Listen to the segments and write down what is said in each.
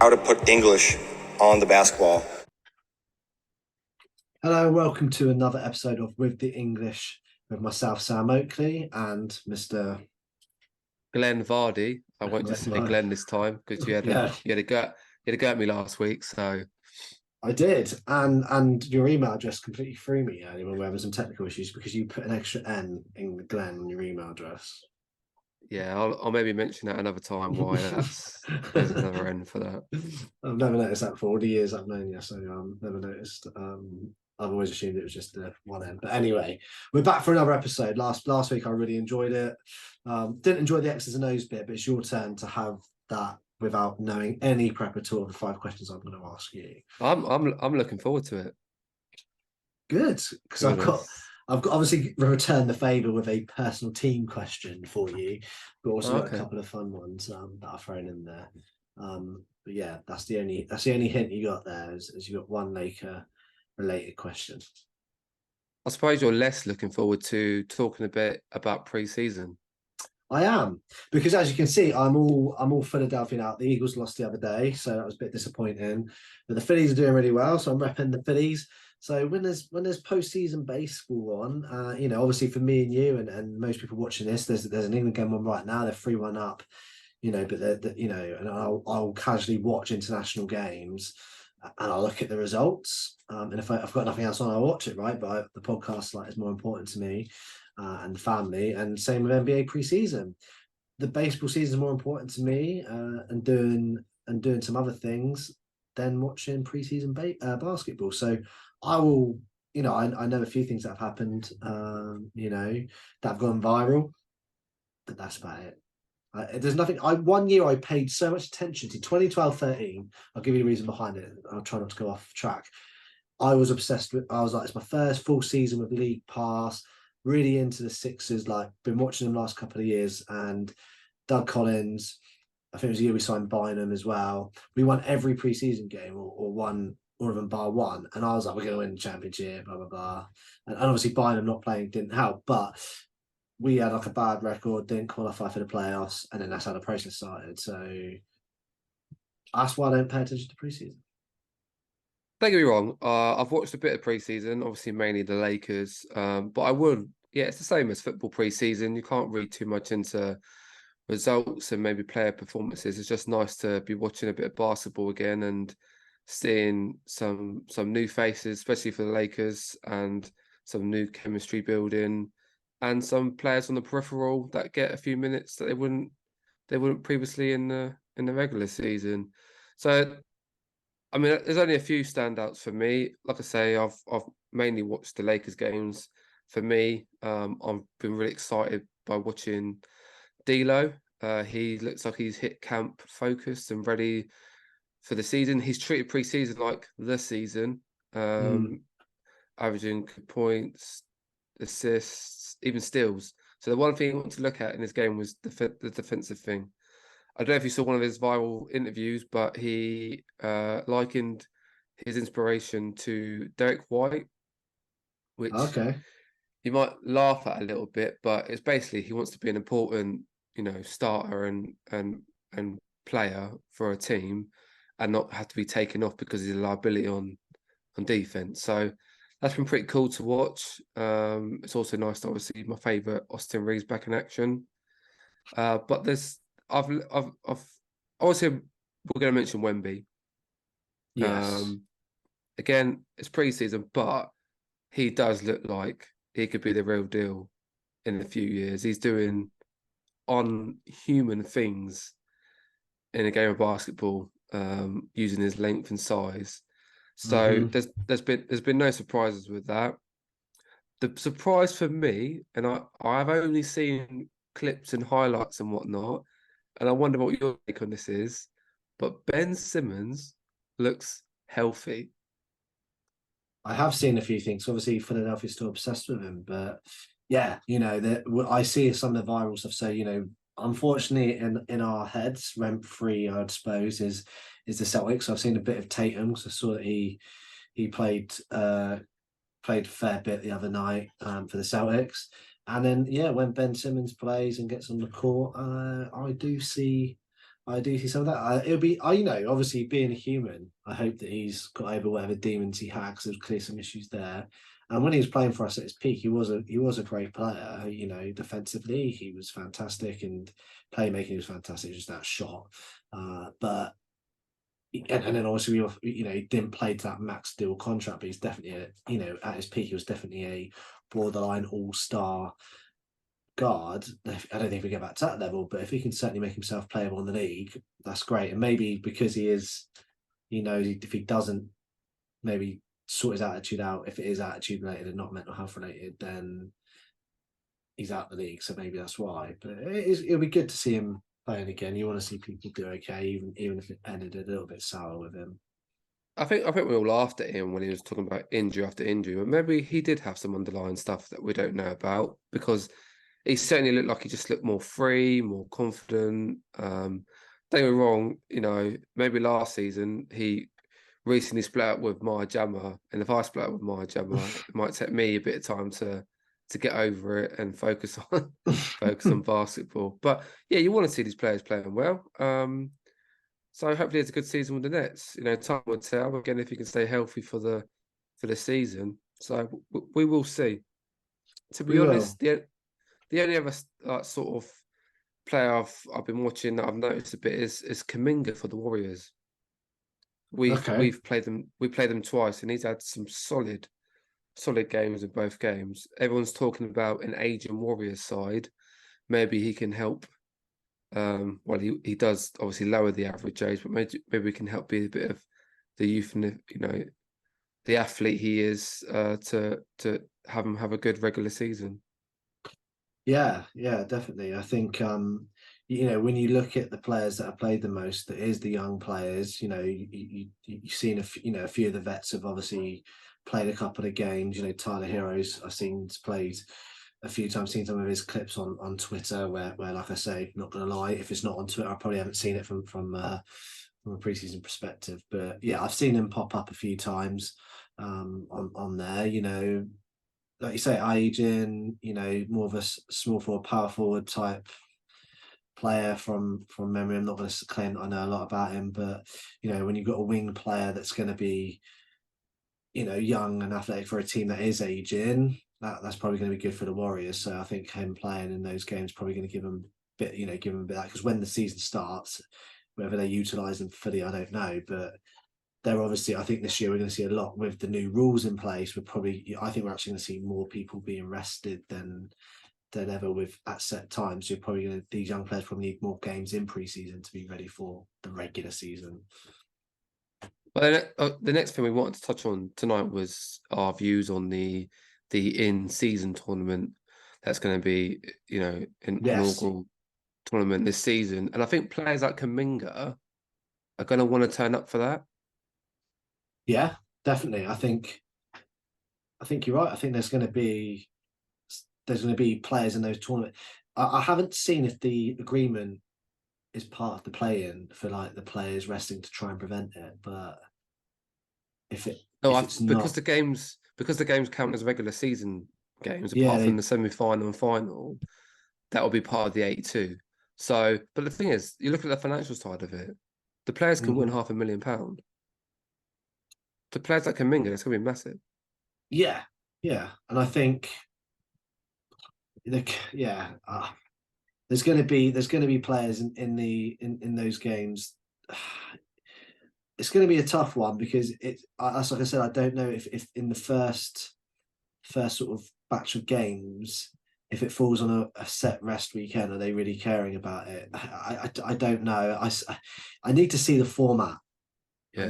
how to put English on the basketball. Hello, welcome to another episode of With the English with myself, Sam Oakley, and Mr. Glenn Vardy. I won't Glenn just say Vardy. Glenn this time because you had a go at me last week. So I did, and your email address completely threw me earlier when we were having some technical issues because you put an extra N in Glenn on your email address. yeah, I'll maybe mention that another time why there's another N for that. I've never noticed that for all the years I've known you, so never noticed. I've always assumed it was just the one end. But anyway, we're back for another episode. Last week I really enjoyed it. Didn't enjoy the X's and O's bit, but it's your turn to have that without knowing any prep at all of the 5 questions I'm going to ask you. I'm looking forward to it. Good, because I've got obviously returned the favour with a personal team question for you, but also got a couple of fun ones that I've thrown in there. But yeah, that's the only hint you got there is you got one Laker related question. I suppose you're less looking forward to talking a bit about pre-season. I am, because as you can see, I'm all Philadelphia now. The Eagles lost the other day, so that was a bit disappointing. But the Phillies are doing really well, so I'm repping the Phillies. So when there's postseason baseball on, obviously for me and you and most people watching this, there's an England game on right now. They're 3-1 up, but and I'll casually watch international games and I'll look at the results. And if I've got nothing else on, I'll watch it, right? But the podcast is more important to me and the family. And same with NBA preseason. The baseball season is more important to me and doing some other things than watching preseason basketball. So I will, I know a few things that have happened, that have gone viral, but that's about it. There's nothing. One year I paid so much attention to 2012-13. I'll give you a reason behind it. I'll try not to go off track. I was obsessed with. I was like, it's my first full season with League Pass. Really into the Sixers. Been watching them last couple of years. And Doug Collins. I think it was the year we signed Bynum as well. We won every preseason game or won all of them bar one. And I was like, we're going to win the championship. Blah blah blah. And obviously Bynum not playing didn't help, but we had a bad record, didn't qualify for the playoffs, and then that's how the process started. So that's why I don't pay attention to preseason. Don't get me wrong. I've watched a bit of preseason, obviously mainly the Lakers, but I would. Yeah, it's the same as football preseason. You can't read too much into results and maybe player performances. It's just nice to be watching a bit of basketball again and seeing some new faces, especially for the Lakers, and some new chemistry building. And some players on the peripheral that get a few minutes that they wouldn't previously in the regular season. So, I mean, there's only a few standouts for me. Like I say, I've mainly watched the Lakers games. For me, I've been really excited by watching D'Lo. He looks like he's hit camp focused and ready for the season. He's treated pre-season like the season, averaging points, assists, even steals. So the one thing I want to look at in this game was the defensive thing. I don't know if you saw one of his viral interviews, but he likened his inspiration to Derek White, which you might laugh at a little bit, but it's basically he wants to be an important, starter and player for a team, and not have to be taken off because he's a liability on defense. So that's been pretty cool to watch. It's also nice to obviously my favourite Austin Reeves back in action. But I've obviously we're going to mention Wemby. Yes. Again, it's pre-season, but he does look like he could be the real deal in a few years. He's doing unhuman things in a game of basketball, using his length and size. So there's been no surprises with that. The surprise for me, and I've only seen clips and highlights and whatnot, and I wonder what your take on this is, but Ben Simmons looks healthy. I have seen a few things. Obviously, Philadelphia's still obsessed with him, but yeah, I see some of the viral stuff. So unfortunately, in our heads, rent free, I suppose, is the Celtics. So I've seen a bit of Tatum because I saw that he played a fair bit the other night for the Celtics. And then when Ben Simmons plays and gets on the court, I do see I do see some of that. It'll be, obviously being a human, I hope that he's got over whatever demons he had, because there's clearly some issues there. And when he was playing for us at his peak, he was a great player. Defensively he was fantastic, and playmaking he was fantastic. Just that shot, but and then obviously he didn't play to that max deal contract, but he's definitely at his peak he was definitely a borderline all-star guard. I don't think we get back to that level, but if he can certainly make himself playable in the league, that's great. And maybe because he knows if he doesn't maybe sort his attitude out, if it is attitude related and not mental health related, then he's out of the league. So maybe that's why. But it'll be good to see him playing again. You want to see people do okay, even if it ended a little bit sour with him. I think we all laughed at him when he was talking about injury after injury, but maybe he did have some underlying stuff that we don't know about, because he certainly looked like he just looked more free, more confident. Don't get me wrong, maybe last season he recently split up with Maya Jama, and if I split up with Maya Jama, it might take me a bit of time to get over it and focus on basketball. But yeah, you want to see these players playing well. So hopefully it's a good season with the Nets. Time will tell again if he can stay healthy for the season. So we will see. To be We honest, will. the only other sort of player I've been watching that I've noticed a bit is Kuminga for the Warriors. Okay. We've played them twice, and he's had some solid games in both games. Everyone's talking about an aging Warriors side. Maybe he can help. Well, he does obviously lower the average age, but maybe we can help be a bit of the youth and the athlete he is to have him have a good regular season. Yeah, definitely. I think when you look at the players that have played the most, that is the young players. You've seen a few of the vets have obviously played a couple of games. Tyler Heroes I've seen played a few times. Seen some of his clips on Twitter where like I say, not gonna lie, if it's not on Twitter, I probably haven't seen it from a preseason perspective. But yeah, I've seen him pop up a few times on there. Like you say, aging, more of a small forward, power forward type player from memory. I'm not going to claim that I know a lot about him, but when you've got a wing player that's going to be, young and athletic for a team that is aging, that's probably going to be good for the Warriors. So I think him playing in those games probably going to give them a bit, give them a bit of that, because when the season starts, whether they utilize them fully, I don't know, but they're obviously, I think this year we're going to see a lot with the new rules in place. I think we're actually going to see more people being rested than ever with at set times. So you're probably going to, these young players probably need more games in preseason to be ready for the regular season. But the next thing we wanted to touch on tonight was our views on the in-season tournament that's going to be, an inaugural tournament this season. And I think players like Kuminga are going to want to turn up for that. Yeah, definitely. I think you're right. I think there's going to be players in those tournaments. I haven't seen if the agreement is part of the play-in for like the players resting to try and prevent it, but if it's because not, the games count as regular season games, yeah, apart from the semi-final and final, that will be part of the 82. So, but the thing is, you look at the financial side of it, the players can win £500,000. The players like Kuminga, it's going to be massive. yeah, and I think there's going to be players in those games. It's going to be a tough one because that's like I said, I don't know if in the first sort of batch of games, if it falls on a set rest weekend, are they really caring about it? I don't know. I need to see the format. Yeah.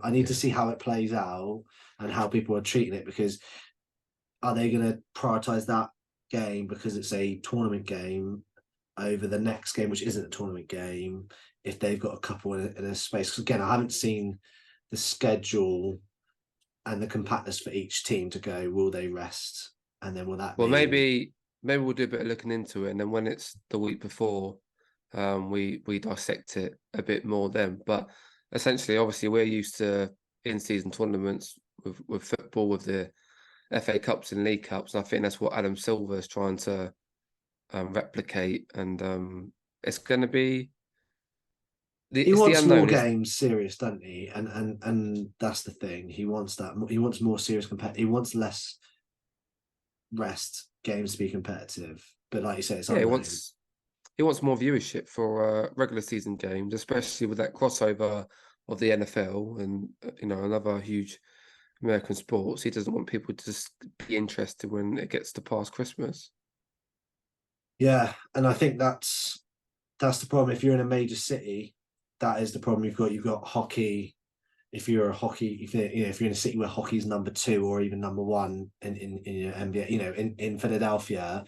I need to see how it plays out and how people are treating it, because are they going to prioritize that game because it's a tournament game over the next game, which isn't a tournament game, if they've got a couple in a space? Because again, I haven't seen the schedule and the compactness for each team to go, will they rest? And then will that maybe we'll do a bit of looking into it, and then when it's the week before, we dissect it a bit more then. But essentially, obviously, we're used to in-season tournaments with football, with the FA Cups and League Cups, and I think that's what Adam Silver is trying to replicate. And it's going to be He it's the wants more unknown. games serious, doesn't he? And that's the thing. He wants that. He wants more serious He wants less rest games to be competitive. But like you say, it's Yeah, unknown. he wants more viewership for regular season games, especially with that crossover of the NFL and another huge American sports. He doesn't want people to just be interested when it gets to past Christmas. Yeah, and I think that's the problem. If you're in a major city, that is the problem. You've got hockey. If you're a hockey, if you're in a city where hockey's number two or even number one in your NBA, in Philadelphia,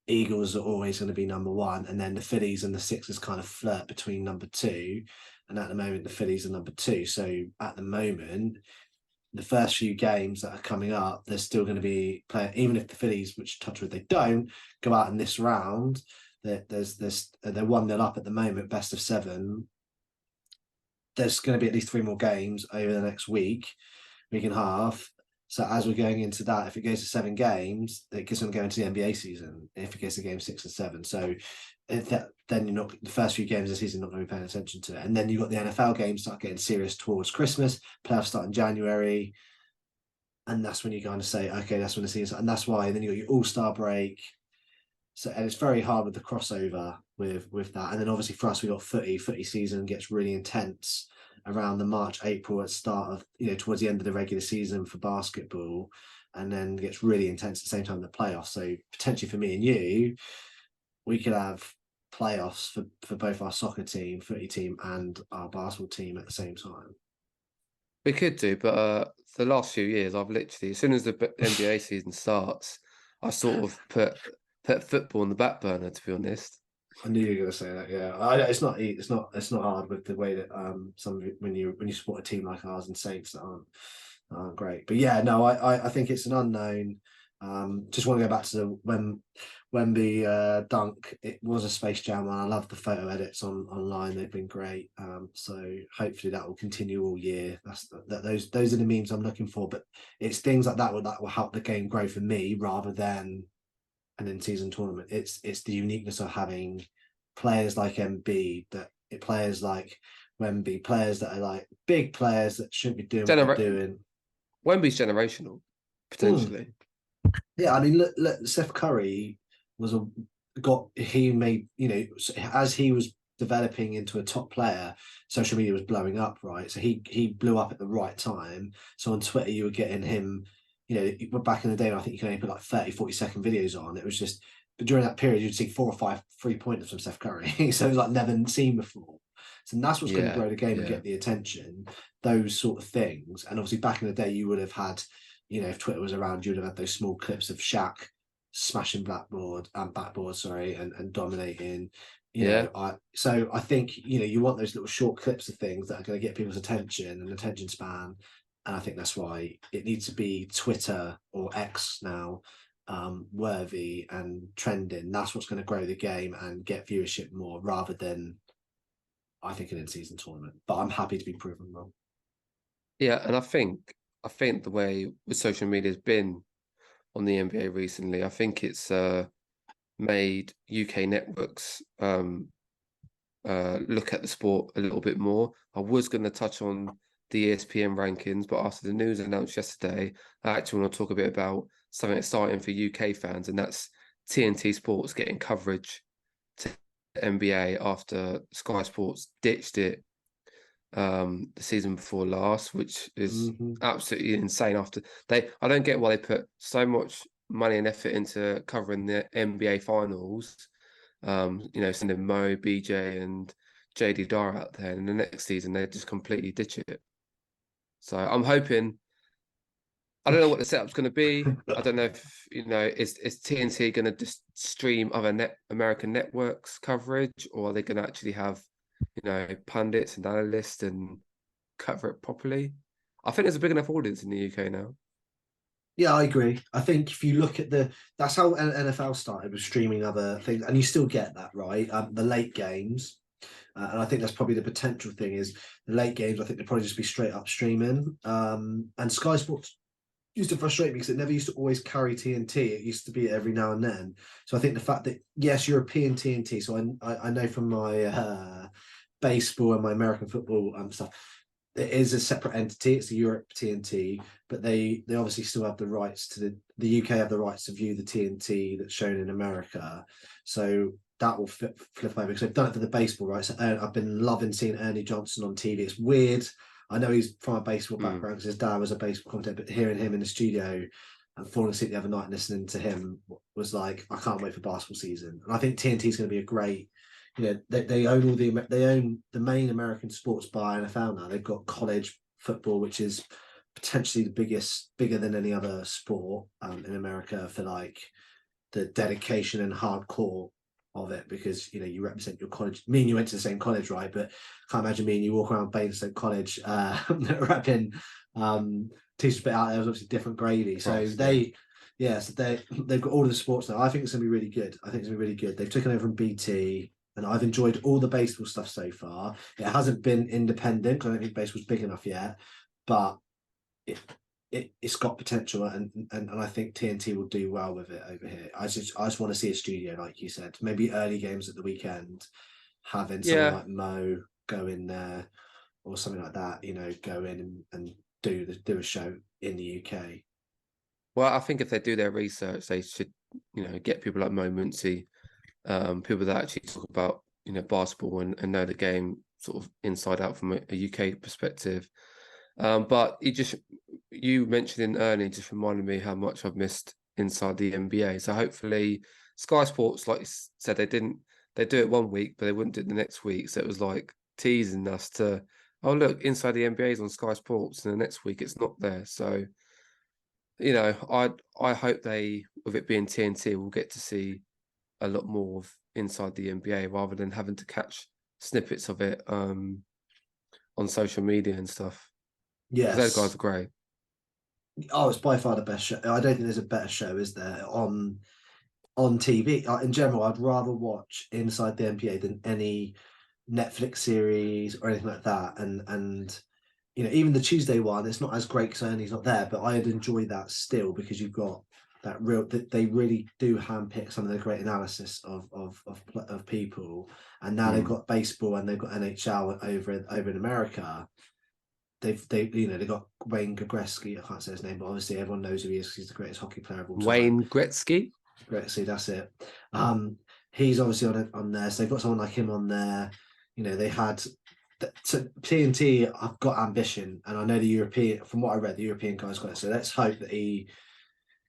Eagles are always going to be number one, and then the Phillies and the Sixers kind of flirt between number two. And at the moment, the Phillies are number two. So at the moment, the first few games that are coming up, there's still going to be playing. Even if the Phillies, which touch wood they don't, go out in this round, they're 1-0 up at the moment, best of seven. There's going to be at least three more games over the next week and a half. So as we're going into that, if it goes to 7 games, it's going to go into the NBA season. If it gets to game 6 and 7, so then you're not the first few games of the season not going to be paying attention to it, and then you've got the NFL games start getting serious towards Christmas. Playoffs start in January, and that's when you kind of say, okay, that's when the season, and that's why then you got your All-Star break. So and it's very hard with the crossover with that, and then obviously for us we got footy season gets really intense around the March, April at start of, towards the end of the regular season for basketball, and then gets really intense at the same time in the playoffs. So potentially for me and you, we could have playoffs for both our soccer team, footy team, and our basketball team at the same time. We could do, but the last few years, I've literally, as soon as the NBA season starts, I sort of put football on the back burner, to be honest. I knew you were going to say that. Yeah, it's not hard with the way that when you support a team like ours and Saints that aren't great. But yeah, no, I think it's an unknown. Just want to go back to the Wemby dunk. It was a Space Jam one. I love the photo edits online. They've been great. So hopefully that will continue all year. Those are the memes I'm looking for. But it's things like that will help the game grow for me rather than an in-season tournament. It's the uniqueness of having players like players like Wemby, players that are like big players that shouldn't be doing what they're doing. Wemby's generational, potentially. Yeah, I mean, look, Steph Curry he made, as he was developing into a top player, social media was blowing up, right? So he blew up at the right time. So on Twitter, you were getting him, back in the day, I think you could only put like 30, 40-second videos on. It was just, but during that period, you'd see 4 or 5 3-pointers from Steph Curry. So it was like never seen before. So that's what's going to grow the game and get the attention, those sort of things. And obviously back in the day, you would have had, if Twitter was around, you would have had those small clips of Shaq smashing backboard, and dominating. So I think, you want those little short clips of things that are going to get people's attention and attention span. And I think that's why it needs to be Twitter or X now, worthy and trending. That's what's going to grow the game and get viewership more rather than, I think, an in-season tournament. But I'm happy to be proven wrong. Yeah, and I think the way with social media has been on the NBA recently, I think it's made UK networks look at the sport a little bit more. I was going to touch on the ESPN rankings, but after the news announced yesterday, I actually want to talk a bit about something exciting for UK fans, and that's TNT Sports getting coverage to the NBA after Sky Sports ditched it the season before last, which is absolutely insane. I don't get why they put so much money and effort into covering the NBA finals, sending Mo, BJ and JD Dara out there, and the next season they just completely ditch it. So I'm hoping, I don't know what the setup's going to be. I don't know if, is TNT going to just stream other American networks coverage, or are they going to actually have, pundits and analysts and cover it properly? I think there's a big enough audience in the UK now. Yeah, I agree. I think if you look at that's how NFL started, with streaming other things, and you still get that, right? The late games, and I think that's probably the potential thing is the late games. I think they'll probably just be straight up streaming. And Sky Sports used to frustrate me because it never used to always carry TNT. It used to be every now and then. So I think the fact that, yes, European TNT. So I know from my baseball and my American football stuff, it is a separate entity. It's the Europe TNT, but they obviously still have the rights to the UK have the rights to view the TNT that's shown in America. So that will flip over because they've done it for the baseball rights. And I've been loving seeing Ernie Johnson on TV. It's weird. I know he's from a baseball background because his dad was a baseball commentator, but hearing him in the studio and falling asleep the other night and listening to him was like, I can't wait for basketball season. And I think TNT is going to be a great. They own the main American sports by NFL now. They've got college football, which is potentially bigger than any other sport in America for like the dedication and hardcore of it, because you represent your college. Me and you went to the same college, right? But can't imagine me and you walk around Basingstoke College repping teachers bit out there was obviously different gravy. So they've got all of the sports now. I think it's gonna be really good. They've taken over from BT. And I've enjoyed all the baseball stuff so far. It hasn't been independent. I don't think baseball's big enough yet, but it's got potential, and I think TNT will do well with it over here. I just want to see a studio, like you said, maybe early games at the weekend, having someone like Mo go in there or something like that. Go in and do a show in the UK. Well, I think if they do their research, they should get people like Mo Muncy. People that actually talk about basketball and know the game sort of inside out from a UK perspective. But you mentioning Ernie just reminded me how much I've missed inside the NBA. So hopefully Sky Sports, like you said, they do it one week, but they wouldn't do it the next week. So it was like teasing us to, oh look, inside the NBA is on Sky Sports, and the next week it's not there. So I hope they, with it being TNT, will get to see a lot more of inside the NBA rather than having to catch snippets of it on social media and stuff. Yes, those guys are great. Oh, it's by far the best show. I don't think there's a better show, is there, on TV? In general, I'd rather watch Inside the NBA than any Netflix series or anything like that. And even the Tuesday one, it's not as great because Ernie's not there, but I'd enjoy that still because you've got that they really do handpick some of the great analysis of people. And now they've got baseball and they've got NHL over in America. They've got Wayne Gretzky. I can't say his name, but obviously everyone knows who he is. He's the greatest hockey player of all time. Wayne Gretzky, that's it. He's obviously on there. So they've got someone like him on there. They had TNT. I've got ambition, and I know the European. From what I read, the European guy's got it. So let's hope that he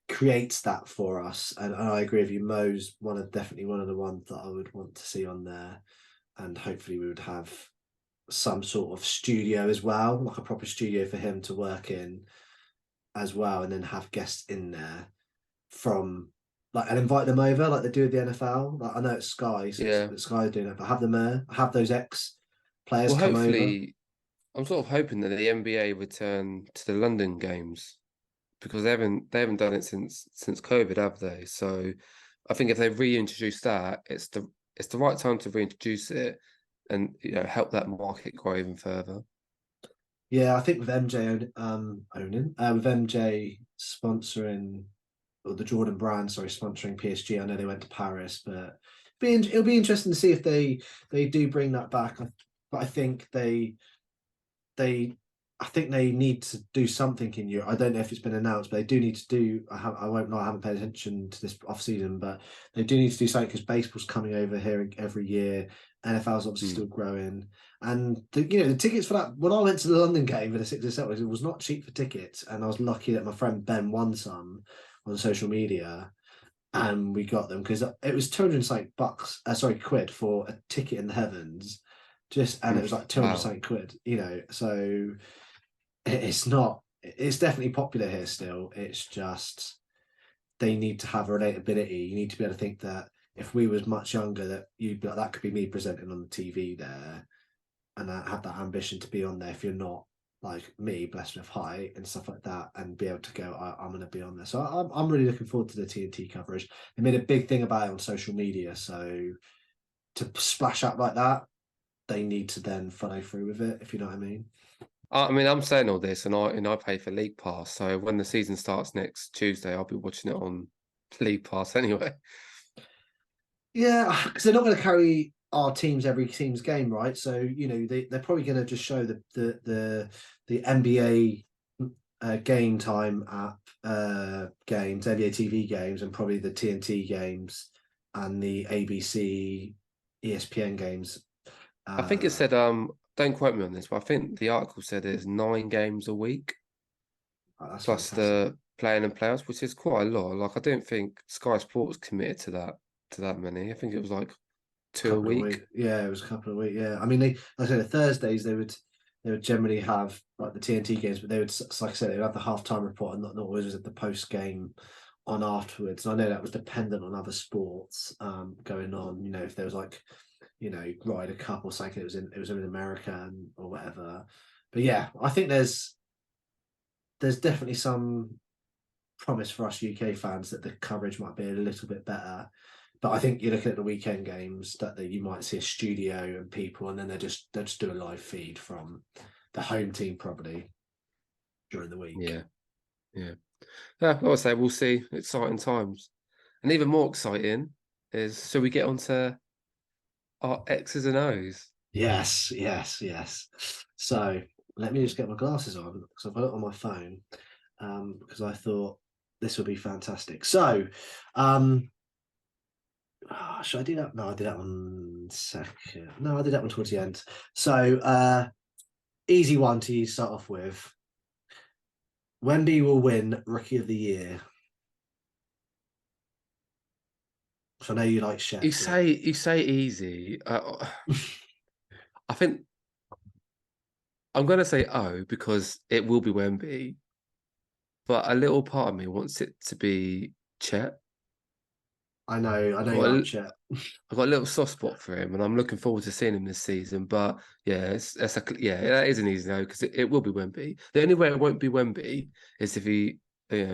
creates that for us. And I agree with you. Mo's definitely one of the ones that I would want to see on there, and hopefully we would have some sort of studio as well, like a proper studio for him to work in as well, and then have guests in there from and invite them over like they do with the NFL. Like, I know it's Sky, so Sky doing it, but have them there, have those ex-players come hopefully, over. I'm sort of hoping that the NBA return to the London games, because they haven't done it since COVID, have they? So I think if they reintroduce that, it's the right time to reintroduce it and help that market grow even further. Yeah, I think with MJ with MJ sponsoring, or the Jordan brand, sponsoring PSG. I know they went to Paris, but it'll be interesting to see if they do bring that back. But I think they need to do something in Europe. I don't know if it's been announced, but they do need to do. I won't know. I haven't paid attention to this off season, but they do need to do something because baseball's coming over here every year. NFL's obviously still growing, and the tickets for that. When I went to the London game for the Sixers Celtics, it was not cheap for tickets, and I was lucky that my friend Ben won some on social media, and we got them because it was $200 quid for a ticket in the heavens, and it was like 200 quid. So it's definitely popular here still. It's just they need to have relatability. You need to be able to think that if we was much younger, that you'd be like, that could be me presenting on the TV there, and I have that ambition to be on there. If you're not like me, blessed with height and stuff like that, and be able to go, I'm going to be on there. So I'm really looking forward to the TNT coverage. They made a big thing about it on social media, so to splash up like that, they need to then follow through with it, if you know what I mean. I mean, I'm saying all this, and I pay for League Pass, so when the season starts next Tuesday, I'll be watching it on League Pass anyway. Yeah, because they're not going to carry our teams every team's game, right? So they're probably going to just show the NBA game time app games, NBA TV games, and probably the TNT games and the ABC ESPN games. I think it said, don't quote me on this, but I think the article said it's 9 games a week That's plus fantastic. the playing and players, which is quite a lot. Like I don't think Sky Sports committed to that many. I think it was like 2 a Couple of week. weeks. Yeah, it was a couple of weeks. Yeah, I mean, like I said, the Thursdays they would generally have like the TNT games, but they would, like I said, they would have the halftime report and not always was at the post game on afterwards. And I know that was dependent on other sports going on. If there was like Ryder Cup or something, it was in America or whatever. But yeah, I think there's definitely some promise for us UK fans that the coverage might be a little bit better. But I think you're looking at the weekend games that you might see a studio and people, and then they'll just do a live feed from the home team probably during the week. Yeah, yeah. Like I say, we'll see. Exciting times. And even more exciting is, shall we get on to our X's and O's? Yes, yes, yes. So let me just get my glasses on because I've got it on my phone because I thought this would be fantastic. So, should I do that? No, I did that one second. No, I did that one towards the end. So, easy one to start off with. Wemby will win Rookie of the Year. So I know you like You chefs. say easy. I think I'm going to say O because it will be Wemby, but a little part of me wants it to be Chet. I know I've you got like a, Chet. I've got a little soft spot for him, and I'm looking forward to seeing him this season. But yeah, that is an easy no because it will be Wemby. The only way it won't be Wemby is if he,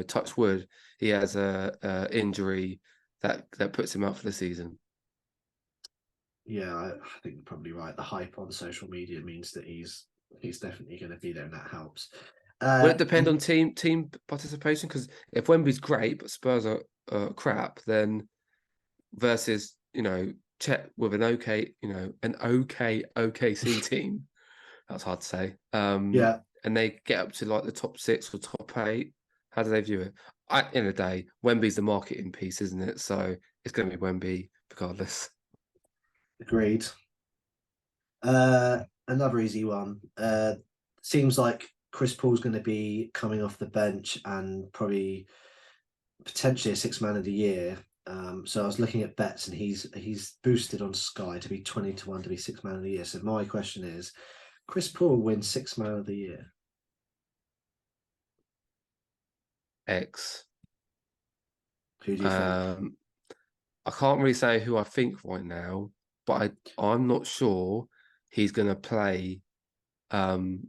touch wood, he has a injury that puts him out for the season. Yeah, I think you're probably right. The hype on social media means that he's definitely going to be there, and that helps. Will it depend And on team participation? Because if Wemby's great but Spurs are crap, then versus Chet with an okay OKC team. That's hard to say. yeah, And they get up to like the top 6 or top 8. How do they view it? In the day, Wemby's the marketing piece, isn't it? So it's going to be Wemby regardless. agreed. Another easy one. Seems like Chris Paul's going to be coming off the bench and probably potentially a six man of the year. So I was looking at bets, and he's boosted on Sky to be 20-1 to be six man of the year. So my question is, Chris Paul wins six man of the year. X. Who do you think? I can't really say who I think right now, but I'm not sure he's going to play the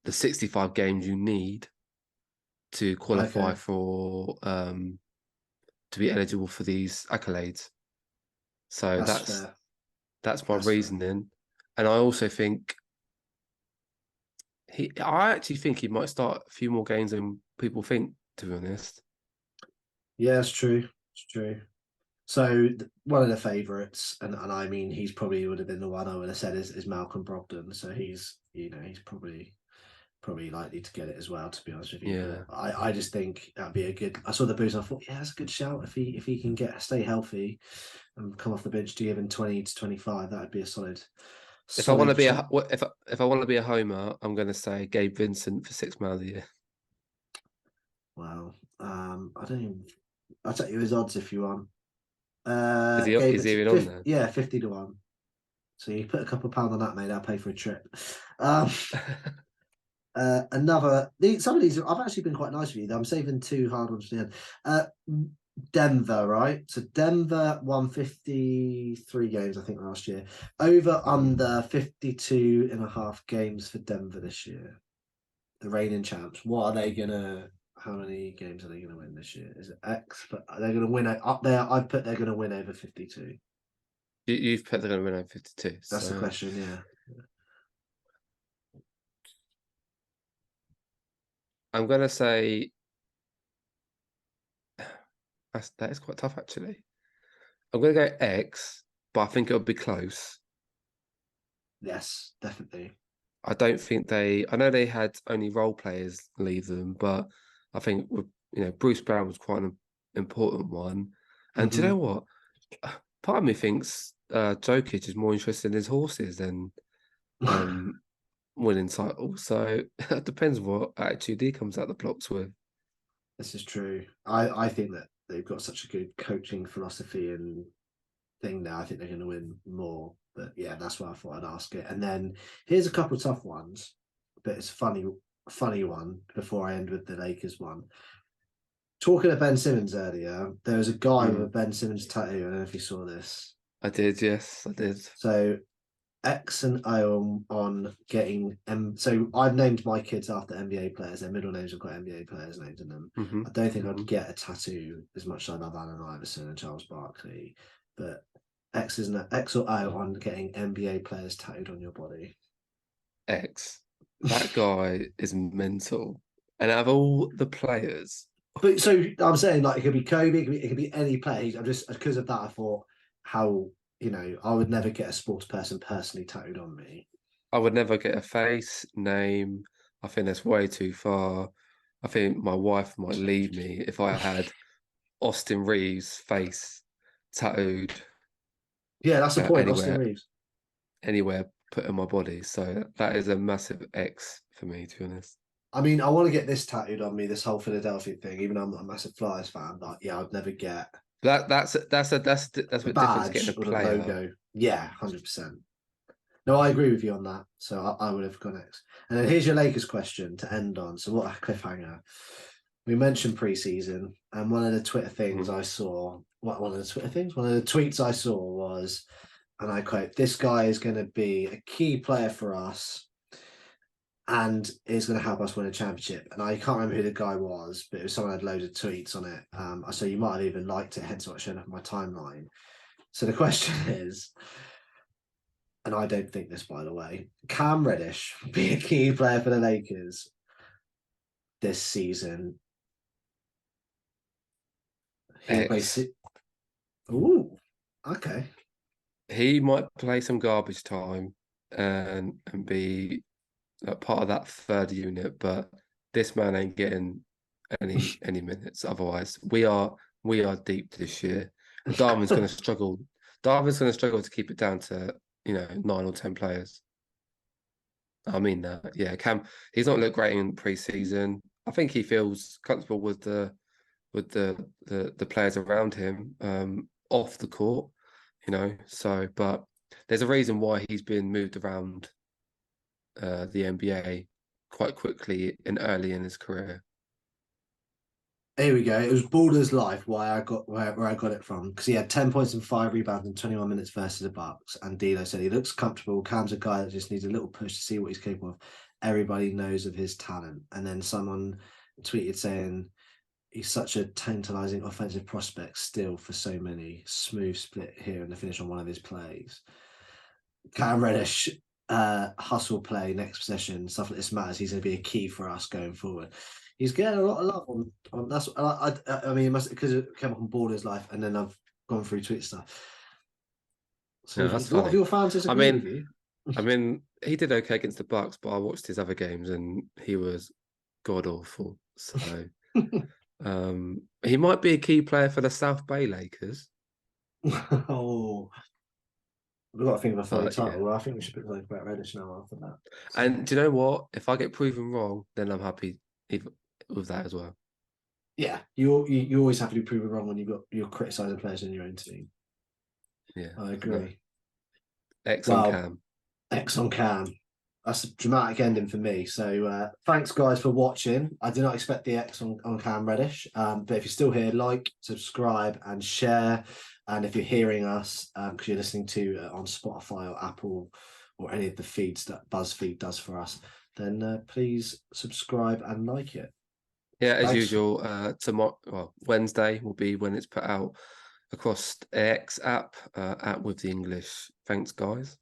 65 games you need to qualify Okay, for to be eligible for these accolades. So that's fair. that's my That's fair. reasoning, and I also think I actually think he might start a few more games than people think. To be honest, Yeah, it's true. It's true. So one of the favourites, and I mean he's probably would have been the one I would have said is Malcolm Brogdon. So he's probably likely to get it as well, to be honest with you. yeah. But I just think that'd be a good. I saw the boost and I thought, yeah, that's a good shout. If he can stay healthy and come off the bench to give him 20 to 25, that would be a If I want to solid. be if I want to be a homer, I'm going to say Gabe Vincent for 6 man of the year. Wow. I don't even. I'll tell you his odds if you want. Is Gave he it even on there? 50-1. So you put a couple of pounds on that, mate. I'll pay for a trip. Um, some of these I've actually been quite nice with you. I'm saving two hard ones for the end. Denver, right? So Denver won 53 games, I think, last year. Over under 52.5 games for Denver this year. The reigning champs. How many games are they gonna win this year? Is it X? But they're gonna win up there. I've put they're gonna win over 52. You've put they're going to win over 52. That's the So question, yeah. I'm going to say that is quite tough actually. I'm going to go X, but I think it'll be close. Yes, definitely. I don't think I know they had only role players leave them, but I think Bruce Brown was quite an important one. And do you know what? Part of me thinks Jokic is more interested in his horses than winning titles. So it depends what attitude he comes out the blocks with. This is true. I think that they've got such a good coaching philosophy and thing now. I think they're going to win more. But yeah, that's why I thought I'd ask it. And then here's a couple of tough ones, but it's a funny one before I end with the Lakers one. Talking of Ben Simmons earlier, there was a guy with a Ben Simmons tattoo. I don't know if you saw this. I did, yes, I did. So X and O on getting so I've named my kids after NBA players. Their middle names have got NBA players names in them. I don't think I'd get a tattoo as much as I love Allen Iverson and Charles Barkley, but X or O on getting NBA players tattooed on your body. X. That guy is mental. And out of all the players. But so I'm saying, like, it could be Kobe, it could be any player. I'm just, because of that, I thought how, I would never get a sports person personally tattooed on me. I would never get a face, name. I think that's way too far. I think my wife might leave me if I had Austin Reeves' face tattooed. Yeah, that's the point, Austin Reeves. Anywhere put in my body. So that is a massive X for me, to be honest. I mean, I want to get this tattooed on me, this whole Philadelphia thing, even though I'm not a massive Flyers fan, but yeah, I'd never get that's a bit different getting a player. Logo. Yeah, 100%. No, I agree with you on that. So I would have gone X. And then here's your Lakers question to end on. So what a cliffhanger. We mentioned preseason, and one of the Twitter things I saw, one of the tweets I saw was, and I quote, "This guy is going to be a key player for us and is going to help us win a championship." And I can't remember who the guy was, but it was someone who had loads of tweets on it. So you might have even liked it, hence what showed up on my timeline. So the question is, and I don't think this, by the way, Cam Reddish be a key player for the Lakers this season? Ooh, okay. He might play some garbage time and be part of that third unit, but this man ain't getting any minutes. Otherwise, we are deep this year, and Darwin's going to struggle. Darwin's going to struggle to keep it down to 9 or 10 players. I mean that, yeah. Cam, he's not looked great in preseason. I think he feels comfortable with the players around him off the court, So, but there's a reason why he's been moved around the NBA quite quickly and early in his career. Here we go. It was Balder's Life where I got it from, because he had 10 points and 5 rebounds in 21 minutes versus the Bucks. And D'Lo said he looks comfortable. Cam's a guy that just needs a little push to see what he's capable of. Everybody knows of his talent. And then someone tweeted saying he's such a tantalizing offensive prospect still for so many. Smooth split here and the finish on one of his plays. Cam Reddish, hustle play, next possession, stuff like this matters. He's going to be a key for us going forward. He's getting a lot of love on that's. I mean, it must, because it came up on Balder's Life, and then I've gone through Twitter stuff. So, yeah, that's a lot of your fans disagree with you. I mean, he did okay against the Bucks, but I watched his other games and he was god awful. So, he might be a key player for the South Bay Lakers. Oh, we've got to think of a funny title. Yeah. Well, I think we should put like about Reddish now after that. So. And do you know what? If I get proven wrong, then I'm happy with that as well. Yeah, you always have to be proven wrong when you're criticising players in your own team. Yeah, I agree. X on Cam. X on Cam. That's a dramatic ending for me. So thanks, guys, for watching. I did not expect the X on Cam Reddish. But if you're still here, like, subscribe, and share. And if you're hearing us, because you're listening to on Spotify or Apple or any of the feeds that BuzzFeed does for us, then please subscribe and like it. Yeah, as usual, tomorrow, Wednesday will be when it's put out across the X app, With the English. Thanks, guys.